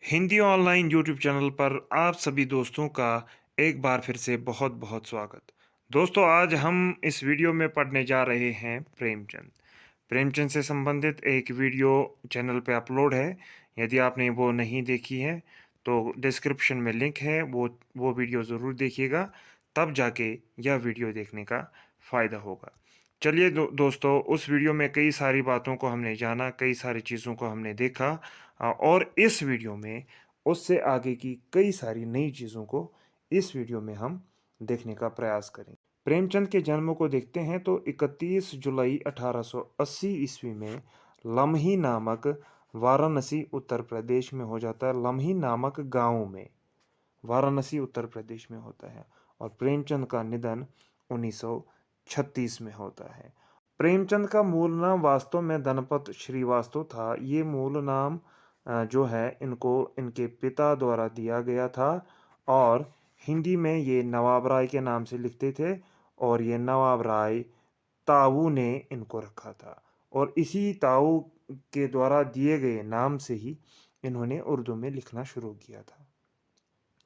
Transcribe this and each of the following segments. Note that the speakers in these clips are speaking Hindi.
हिंदी ऑनलाइन यूट्यूब चैनल पर आप सभी दोस्तों का एक बार फिर से बहुत बहुत स्वागत। दोस्तों, आज हम इस वीडियो में पढ़ने जा रहे हैं प्रेमचंद। प्रेमचंद से संबंधित एक वीडियो चैनल पे अपलोड है। यदि आपने वो नहीं देखी है तो डिस्क्रिप्शन में लिंक है, वो वीडियो ज़रूर देखिएगा, तब जाके यह वीडियो देखने का फ़ायदा होगा। चलिए दोस्तों, उस वीडियो में कई सारी बातों को हमने जाना, कई सारी चीज़ों को हमने देखा। और इस वीडियो में उससे आगे की कई सारी नई चीज़ों को इस वीडियो में हम देखने का प्रयास करें। प्रेमचंद के जन्म को देखते हैं तो 31 जुलाई 1880 ईस्वी में लम्ही नामक वाराणसी उत्तर प्रदेश में हो जाता है। लम्ही नामक गांव में वाराणसी उत्तर प्रदेश में होता है। और प्रेमचंद का निधन 1936 में होता है। प्रेमचंद का मूल नाम वास्तव में धनपत श्रीवास्तव था। ये मूल नाम जो है इनको इनके पिता द्वारा दिया गया था। और हिंदी में ये नवाब राय के नाम से लिखते थे, और ये नवाब राय ताऊ ने इनको रखा था। और इसी ताऊ के द्वारा दिए गए नाम से ही इन्होंने उर्दू में लिखना शुरू किया था।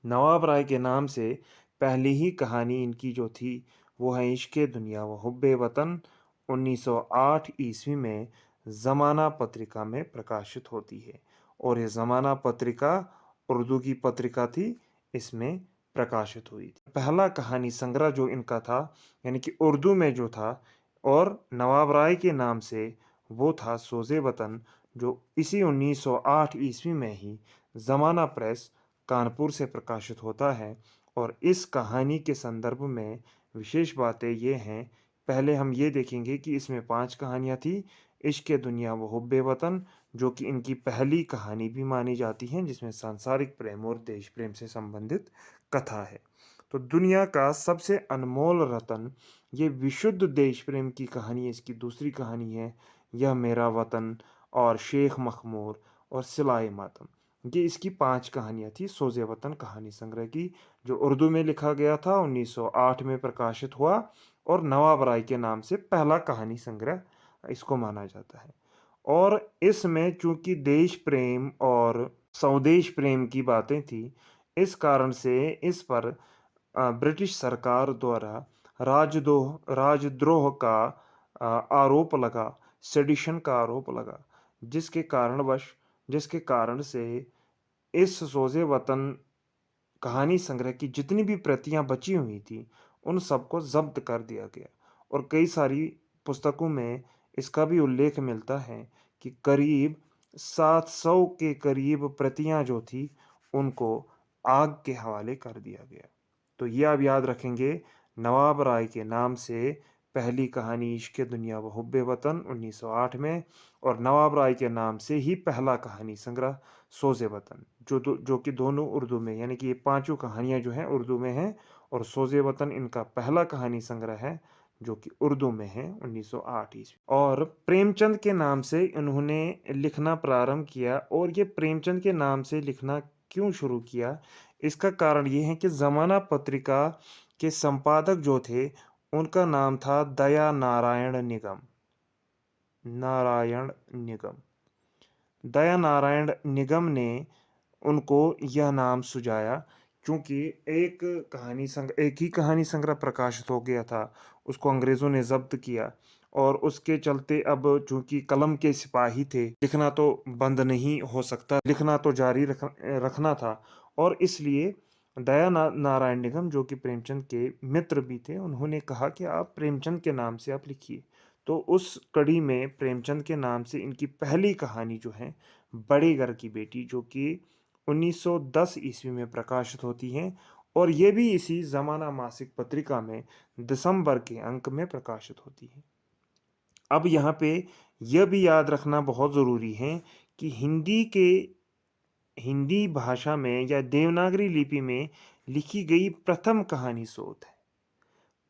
नवाब राय के नाम से पहली ही कहानी इनकी जो थी वो है इश्क़े दुनिया व हुब्बे वतन। 1908 ईस्वी में ज़माना पत्रिका में प्रकाशित होती है। और ये ज़माना पत्रिका उर्दू की पत्रिका थी, इसमें प्रकाशित हुई थी। पहला कहानी संग्रह जो इनका था, यानी कि उर्दू में जो था और नवाब राय के नाम से, वो था सोज़े वतन, जो इसी 1908 ईस्वी में ही ज़माना प्रेस कानपुर से प्रकाशित होता है। और इस कहानी के संदर्भ में विशेष बातें ये हैं। पहले हम ये देखेंगे कि इसमें 5 कहानियाँ थी। इश्क़े दुनिया व हुब्बे वतन, जो कि इनकी पहली कहानी भी मानी जाती है, जिसमें सांसारिक प्रेम और देश प्रेम से संबंधित कथा है। तो दुनिया का सबसे अनमोल रतन, ये विशुद्ध देश प्रेम की कहानी इसकी दूसरी कहानी है। यह मेरा वतन और शेख मखमूर और सिलाए मातम, ये इसकी 5 कहानियाँ थी सोज़े वतन कहानी संग्रह की, जो उर्दू में लिखा गया था, 1908 में प्रकाशित हुआ। और नवाब राय के नाम से पहला कहानी संग्रह इसको माना जाता है। और इसमें चूंकि देश प्रेम और स्वदेश प्रेम की बातें थी, इस कारण से इस पर ब्रिटिश सरकार द्वारा राजद्रोह का आरोप लगा, सेडिशन का आरोप लगा, जिसके कारण से इस सोज़े वतन कहानी संग्रह की जितनी भी प्रतियां बची हुई थी, उन सबको जब्त कर दिया गया। और कई सारी पुस्तकों में इसका भी उल्लेख मिलता है कि करीब 700 के करीब प्रतियां जो थी, उनको आग के हवाले कर दिया गया। तो ये आप याद रखेंगे, नवाब राय के नाम से पहली कहानी इश्क़े दुनिया व हुब्बे वतन 1908 में, और नवाब राय के नाम से ही पहला कहानी संग्रह सोज़े वतन, जो कि दोनों उर्दू में, यानी कि ये पांचों कहानियां जो हैं उर्दू में हैं। और सोज़े वतन इनका पहला कहानी संग्रह है, जो कि उर्दू में है 1908 ईस्वी। और प्रेमचंद के नाम से इन्होंने लिखना प्रारंभ किया। और ये प्रेमचंद के नाम से लिखना क्यों शुरू किया, इसका कारण ये है कि ज़माना पत्रिका के संपादक जो थे, उनका नाम था दया नारायण निगम। नारायण निगम दया नारायण निगम ने उनको यह नाम सुझाया, क्योंकि एक ही कहानी संग्रह प्रकाशित हो गया था, उसको अंग्रेज़ों ने जब्त किया। और उसके चलते अब चूंकि कलम के सिपाही थे, लिखना तो बंद नहीं हो सकता, लिखना तो जारी रखना था। और इसलिए नारायण निगम, जो कि प्रेमचंद के मित्र भी थे, उन्होंने कहा कि आप प्रेमचंद के नाम से आप लिखिए। तो उस कड़ी में प्रेमचंद के नाम से इनकी पहली कहानी जो है बड़े घर की बेटी, जो कि 1910 ईस्वी में प्रकाशित होती है। और ये भी इसी ज़माना मासिक पत्रिका में दिसंबर के अंक में प्रकाशित होती है। अब यहाँ पे यह भी याद रखना बहुत ज़रूरी है कि हिंदी भाषा में या देवनागरी लिपि में लिखी गई प्रथम कहानी सोत है।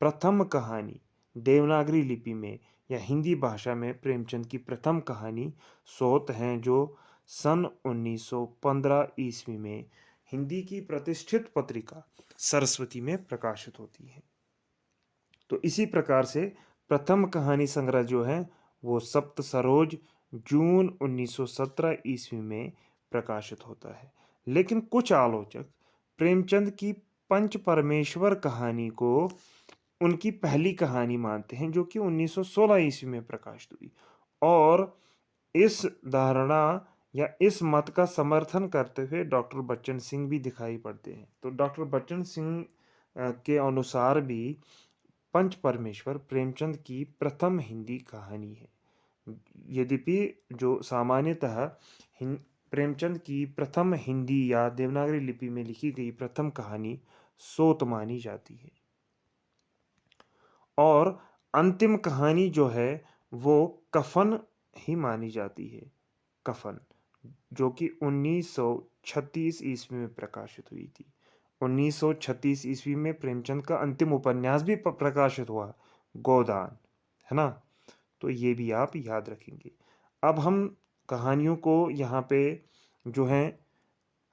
प्रथम कहानी देवनागरी लिपि में या हिंदी भाषा में प्रेमचंद की प्रथम कहानी सोत हैं, जो सन 1915 ईस्वी में हिंदी की प्रतिष्ठित पत्रिका सरस्वती में प्रकाशित होती है। तो इसी प्रकार से प्रथम कहानी संग्रह जो है वो सप्त सरोज जून 1917 ईस्वी में प्रकाशित होता है। लेकिन कुछ आलोचक प्रेमचंद की पंच परमेश्वर कहानी को उनकी पहली कहानी मानते हैं, जो कि 1916 ईस्वी में प्रकाशित हुई। और इस धारणा या इस मत का समर्थन करते हुए डॉक्टर बच्चन सिंह भी दिखाई पड़ते हैं। तो डॉक्टर बच्चन सिंह के अनुसार भी पंच परमेश्वर प्रेमचंद की प्रथम हिंदी कहानी है। यद्यपि जो सामान्यतः प्रेमचंद की प्रथम हिंदी या देवनागरी लिपि में लिखी गई प्रथम कहानी सोत मानी जाती है। और अंतिम कहानी जो है वो कफन ही मानी जाती है। कफन, जो कि 1936 ईस्वी में प्रकाशित हुई थी। 1936 ईस्वी में प्रेमचंद का अंतिम उपन्यास भी प्रकाशित हुआ, गोदान, है ना। तो ये भी आप याद रखेंगे। अब हम कहानियों को यहाँ पे जो है,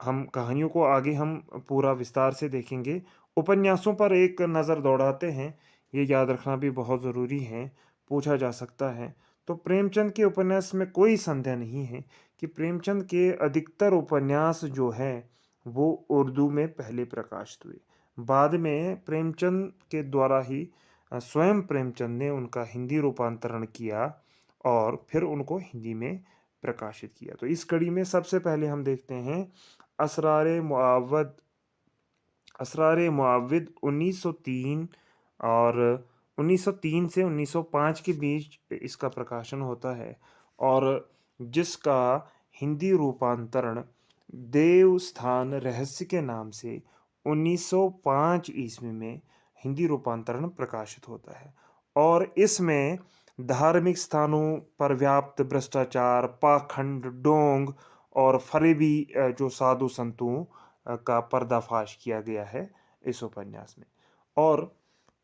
हम कहानियों को आगे हम पूरा विस्तार से देखेंगे। उपन्यासों पर एक नज़र दौड़ाते हैं, ये याद रखना भी बहुत ज़रूरी है, पूछा जा सकता है। तो प्रेमचंद के उपन्यास में कोई संदेह नहीं है कि प्रेमचंद के अधिकतर उपन्यास जो है वो उर्दू में पहले प्रकाशित हुए। बाद में प्रेमचंद के द्वारा ही स्वयं प्रेमचंद ने उनका हिंदी रूपांतरण किया और फिर उनको हिंदी में प्रकाशित किया। तो इस कड़ी में सबसे पहले हम देखते हैं असरारे मुआवद। असरारे मुआविद 1903 और 1903 से 1905 के बीच इसका प्रकाशन होता है, और जिसका हिंदी रूपांतरण देवस्थान रहस्य के नाम से 1905 ईस्वी में हिंदी रूपांतरण प्रकाशित होता है। और इसमें धार्मिक स्थानों पर व्याप्त भ्रष्टाचार, पाखंड, डोंग और फरेबी जो साधु संतों का पर्दाफाश किया गया है इस उपन्यास में। और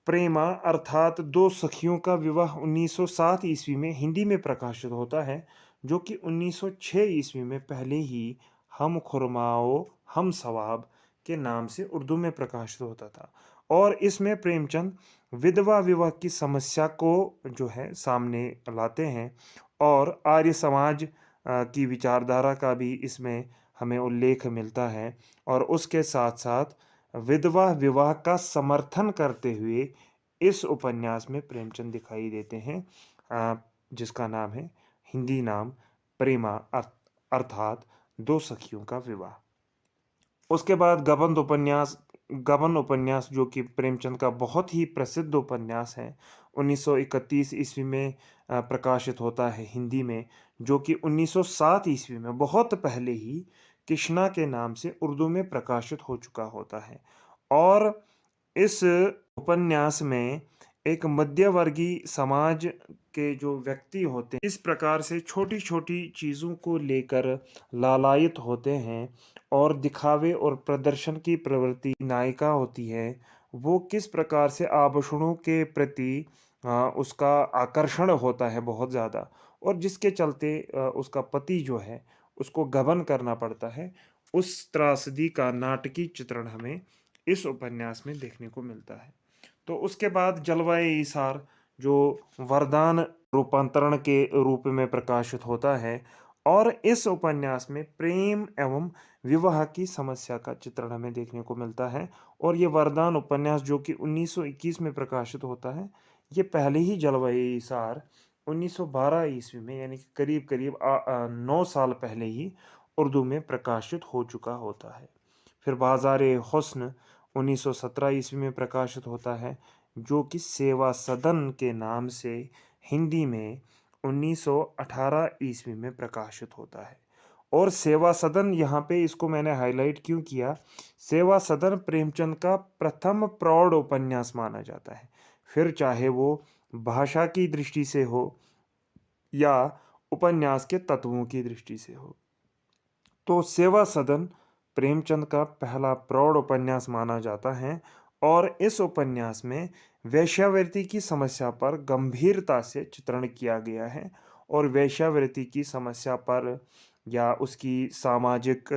प्रेमा अर्थात दो सखियों का विवाह 1907 ईस्वी में हिंदी में प्रकाशित होता है, जो कि 1906 ईस्वी में पहले ही हम खुरमाओ हम सवाब के नाम से उर्दू में प्रकाशित होता था। और इसमें प्रेमचंद विधवा विवाह की समस्या को जो है सामने लाते हैं, और आर्य समाज की विचारधारा का भी इसमें हमें उल्लेख मिलता है। और उसके साथ साथ विधवा विवाह का समर्थन करते हुए इस उपन्यास में प्रेमचंद दिखाई देते हैं, जिसका नाम है हिंदी नाम प्रेमा अर्थात दो सखियों का विवाह। उसके बाद गबन उपन्यास जो कि प्रेमचंद का बहुत ही प्रसिद्ध उपन्यास है, 1931 ईस्वी में प्रकाशित होता है हिंदी में, जो कि 1907 ईस्वी में बहुत पहले ही कृष्णा के नाम से उर्दू में प्रकाशित हो चुका होता है। और इस उपन्यास में एक मध्यवर्गीय समाज के जो व्यक्ति होते हैं, इस प्रकार से छोटी छोटी चीज़ों को लेकर लालायित होते हैं, और दिखावे और प्रदर्शन की प्रवृत्ति नायिका होती है, वो किस प्रकार से आभूषणों के प्रति उसका आकर्षण होता है बहुत ज़्यादा, और जिसके चलते उसका पति जो है उसको गबन करना पड़ता है। उस त्रासदी का नाटकीय चित्रण हमें इस उपन्यास में देखने को मिलता है। तो उसके बाद जलवाए ईसार जो वरदान रूपांतरण के रूप में प्रकाशित होता है, और इस उपन्यास में प्रेम एवं विवाह की समस्या का चित्रण हमें देखने को मिलता है। और ये वरदान उपन्यास जो कि 1921 में प्रकाशित होता है, ये पहले ही जलवाए ईसार 1912 ईस्वी में, यानी कि करीब करीब 9 साल पहले ही उर्दू में प्रकाशित हो चुका होता है। फिर बाज़ारे हुस्न 1917 ईस्वी में प्रकाशित होता है, जो कि सेवा सदन के नाम से हिंदी में 1918 ईस्वी में प्रकाशित होता है। और सेवा सदन, यहाँ पे इसको मैंने हाईलाइट क्यों किया, सेवा सदन प्रेमचंद का प्रथम प्रौढ़ उपन्यास माना जाता है, फिर चाहे वो भाषा की दृष्टि से हो या उपन्यास के तत्वों की दृष्टि से हो। तो सेवा सदन प्रेमचंद का पहला प्रौढ़ उपन्यास माना जाता है, और इस उपन्यास में वेश्यावृत्ति की समस्या पर गंभीरता से चित्रण किया गया है, और वेश्यावृत्ति की समस्या पर या उसकी सामाजिक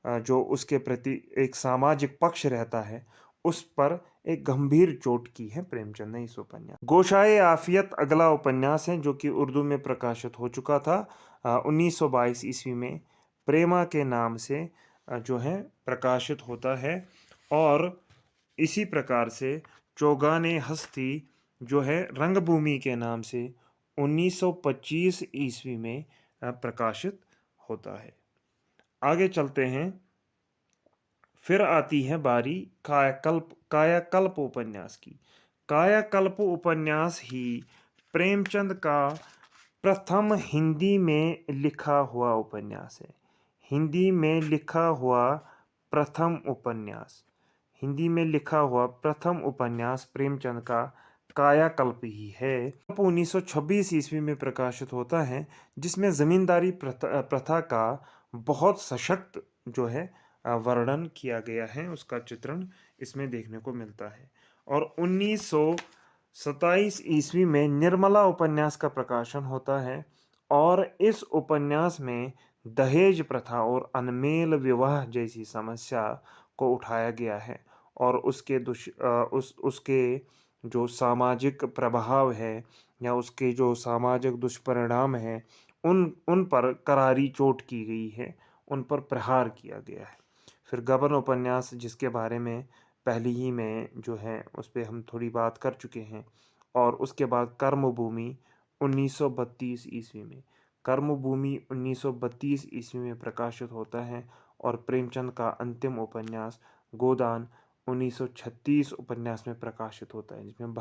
जो उसके प्रति एक सामाजिक पक्ष रहता है, उस पर एक गंभीर चोट की है प्रेमचंद ने इस उपन्यास। गोशाए आफियत अगला उपन्यास है, जो कि उर्दू में प्रकाशित हो चुका था 1922 ईस्वी में प्रेमा के नाम से जो है प्रकाशित होता है। और इसी प्रकार से चौगाने हस्ती जो है रंगभूमि के नाम से 1925 ईस्वी में प्रकाशित होता है। आगे चलते हैं। फिर आती है बारी कायाकल्प उपन्यास की। कायाकल्प उपन्यास ही प्रेमचंद का प्रथम हिंदी में लिखा हुआ उपन्यास है। हिंदी में लिखा हुआ प्रथम उपन्यास हिंदी में लिखा हुआ प्रथम उपन्यास प्रेमचंद का कायाकल्प ही है। 1926 ईस्वी में प्रकाशित होता है, जिसमें जमींदारी प्रथा का बहुत सशक्त जो है वर्णन किया गया है। उसका चित्रण इसमें देखने को मिलता है। और 1927 ईस्वी में निर्मला उपन्यास का प्रकाशन होता है और इस उपन्यास में दहेज प्रथा और अनमेल विवाह जैसी समस्या को उठाया गया है और उसके जो सामाजिक प्रभाव है या उसके जो सामाजिक दुष्परिणाम हैं उन पर करारी चोट की गई है, उन पर प्रहार किया गया है। फिर गबन उपन्यास, जिसके बारे में पहले ही में जो है उस पर हम थोड़ी बात कर चुके हैं। और उसके बाद कर्मभूमि 1932 ईस्वी में 1932 ईस्वी में प्रकाशित होता है। और प्रेमचंद का अंतिम उपन्यास गोदान 1936 उपन्यास में प्रकाशित होता है, जिसमें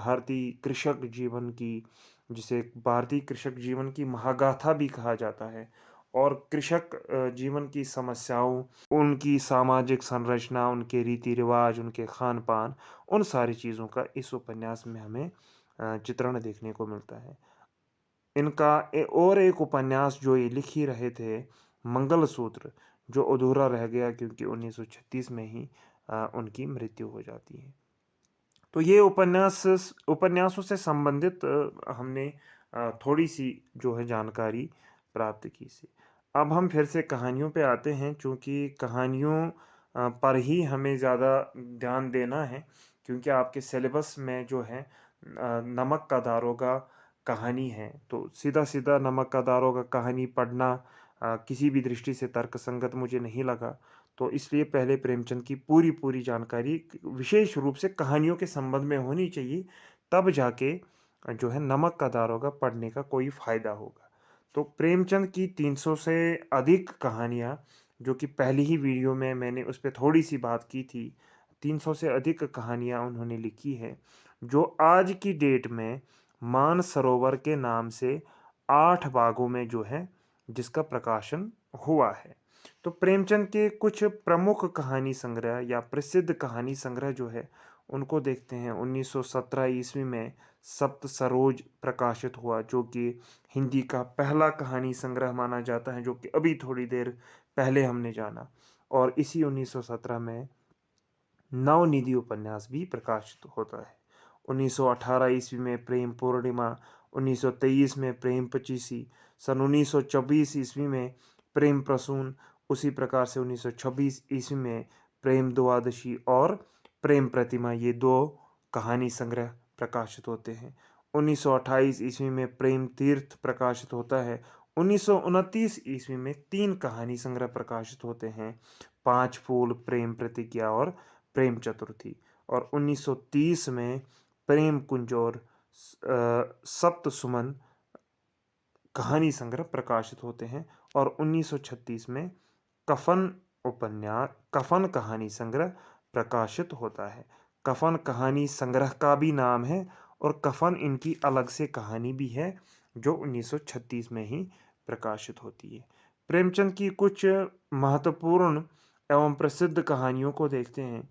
जिसे भारतीय कृषक जीवन की महागाथा भी कहा जाता है। और कृषक जीवन की समस्याओं, उनकी सामाजिक संरचना, उनके रीति रिवाज, उनके खान पान, उन सारी चीज़ों का इस उपन्यास में हमें चित्रण देखने को मिलता है। इनका और एक उपन्यास जो ये लिख ही रहे थे, मंगलसूत्र, जो अधूरा रह गया क्योंकि 1936 में ही उनकी मृत्यु हो जाती है। तो ये उपन्यासों से संबंधित हमने थोड़ी सी जो है जानकारी प्राप्त की सी। अब हम फिर से कहानियों पे आते हैं, क्योंकि कहानियों पर ही हमें ज़्यादा ध्यान देना है, क्योंकि आपके सिलेबस में जो है नमक का दारोगा कहानी है, तो सीधा सीधा नमक का दारोगा कहानी पढ़ना किसी भी दृष्टि से तर्कसंगत मुझे नहीं लगा। तो इसलिए पहले प्रेमचंद की पूरी पूरी जानकारी विशेष रूप से कहानियों के संबंध में होनी चाहिए, तब जाके जो है नमक का दारोगा पढ़ने का कोई फायदा होगा। तो प्रेमचंद की 300 से अधिक कहानियाँ, जो कि पहली ही वीडियो में मैंने उस पर थोड़ी सी बात की थी, 300 से अधिक कहानियाँ उन्होंने लिखी है, जो आज की डेट में मानसरोवर के नाम से 8 भागों में जो है जिसका प्रकाशन हुआ है। तो प्रेमचंद के कुछ प्रमुख कहानी संग्रह या प्रसिद्ध कहानी संग्रह जो है उनको देखते हैं। 1917 ईस्वी में सप्त सरोज प्रकाशित हुआ, जो कि हिंदी का पहला कहानी संग्रह माना जाता है, जो कि अभी थोड़ी देर पहले हमने जाना। और इसी 1917 में नवनिधि उपन्यास भी प्रकाशित होता है। 1918 ईस्वी में प्रेम पूर्णिमा, 1923 में प्रेम पचीसी, सन 1924 ईस्वी में प्रेम प्रसून, उसी प्रकार से 1926 ईस्वी में प्रेम द्वादशी और प्रेम प्रतिमा, ये दो कहानी संग्रह प्रकाशित होते हैं। 1928 ईस्वी में प्रेम तीर्थ प्रकाशित होता है। 1929 ईस्वी में 3 कहानी संग्रह प्रकाशित होते हैं, 5 फूल, प्रेम प्रतिज्ञा और प्रेम चतुर्थी। और 1930 में प्रेम कुंज और सप्त सुमन कहानी संग्रह प्रकाशित होते हैं। और 1936 में कफन कहानी संग्रह प्रकाशित होता है। कफन कहानी संग्रह का भी नाम है और कफन इनकी अलग से कहानी भी है, जो 1936 में ही प्रकाशित होती है। प्रेमचंद की कुछ महत्वपूर्ण एवं प्रसिद्ध कहानियों को देखते हैं।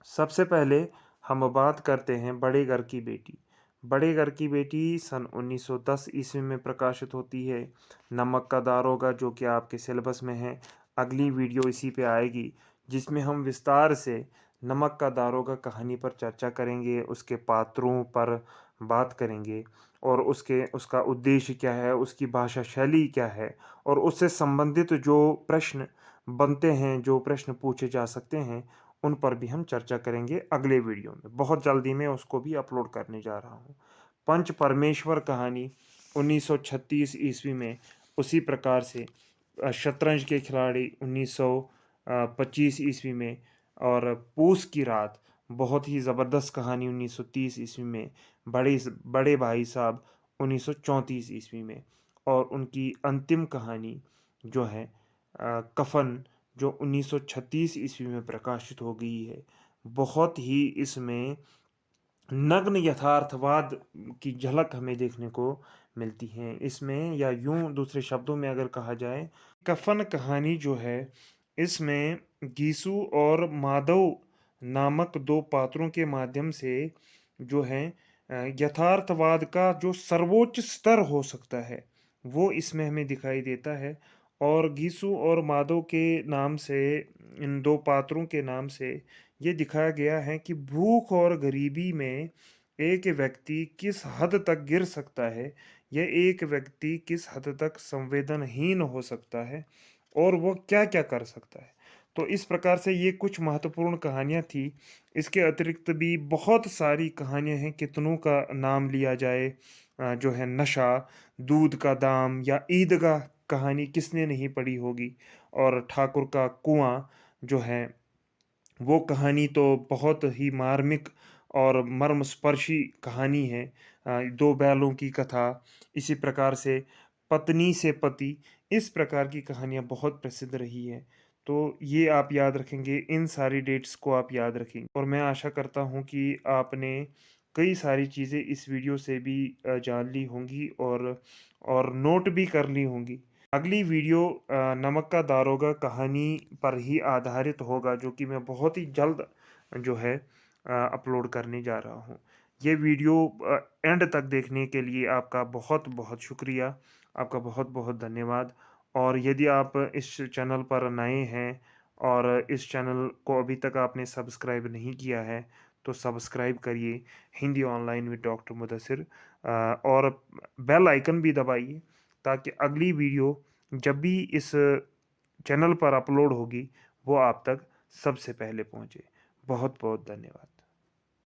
सबसे पहले हम बात करते हैं बड़े घर की बेटी। बड़े घर की बेटी सन 1910 ईस्वी में प्रकाशित होती है। नमक का दारोगा, जो कि आपके सिलेबस में है, अगली वीडियो इसी पे आएगी, जिसमें हम विस्तार से नमक का दारोगा कहानी पर चर्चा करेंगे, उसके पात्रों पर बात करेंगे और उसका उद्देश्य क्या है, उसकी भाषा शैली क्या है, और उससे संबंधित जो प्रश्न बनते हैं, जो प्रश्न पूछे जा सकते हैं, उन पर भी हम चर्चा करेंगे अगले वीडियो में। बहुत जल्दी मैं उसको भी अपलोड करने जा रहा हूँ। पंच परमेश्वर कहानी 1936 ईस्वी में, उसी प्रकार से शतरंज के खिलाड़ी 25 ईस्वी में, और पूस की रात बहुत ही ज़बरदस्त कहानी 1930 ईस्वी में, बड़े भाई साहब 1934 ईस्वी में, और उनकी अंतिम कहानी जो है कफन, जो 1936 ईस्वी में प्रकाशित हो गई है। बहुत ही इसमें नग्न यथार्थवाद की झलक हमें देखने को मिलती है इसमें, या यूं दूसरे शब्दों में अगर कहा जाए, कफन कहानी जो है इसमें गीसू और माधव नामक दो पात्रों के माध्यम से जो है यथार्थवाद का जो सर्वोच्च स्तर हो सकता है वो इसमें हमें दिखाई देता है। और गीसू और माधव के नाम से, इन दो पात्रों के नाम से ये दिखाया गया है कि भूख और गरीबी में एक व्यक्ति किस हद तक गिर सकता है, यह एक व्यक्ति किस हद तक संवेदनहीन हो सकता है, और वो क्या क्या कर सकता है। तो इस प्रकार से ये कुछ महत्वपूर्ण कहानियाँ थी। इसके अतिरिक्त भी बहुत सारी कहानियाँ हैं, कितनों का नाम लिया जाए, जो है नशा, दूध का दाम, या ईदगाह कहानी किसने नहीं पढ़ी होगी, और ठाकुर का कुआं जो है वो कहानी तो बहुत ही मार्मिक और मर्मस्पर्शी कहानी है। दो बैलों की कथा, इसी प्रकार से पत्नी से पति, इस प्रकार की कहानियाँ बहुत प्रसिद्ध रही है। तो ये आप याद रखेंगे, इन सारी डेट्स को आप याद रखेंगे, और मैं आशा करता हूँ कि आपने कई सारी चीज़ें इस वीडियो से भी जान ली होंगी और नोट भी कर ली होंगी। अगली वीडियो नमक का दारोगा कहानी पर ही आधारित होगा, जो कि मैं बहुत ही जल्द जो है अपलोड करने जा रहा हूँ। ये वीडियो एंड तक देखने के लिए आपका बहुत बहुत शुक्रिया, आपका बहुत बहुत धन्यवाद। और यदि आप इस चैनल पर नए हैं और इस चैनल को अभी तक आपने सब्सक्राइब नहीं किया है, तो सब्सक्राइब करिए Hindi online with doctor Mudassir, और बेल आइकन भी दबाइए, ताकि अगली वीडियो जब भी इस चैनल पर अपलोड होगी वो आप तक सबसे पहले पहुंचे। बहुत बहुत धन्यवाद।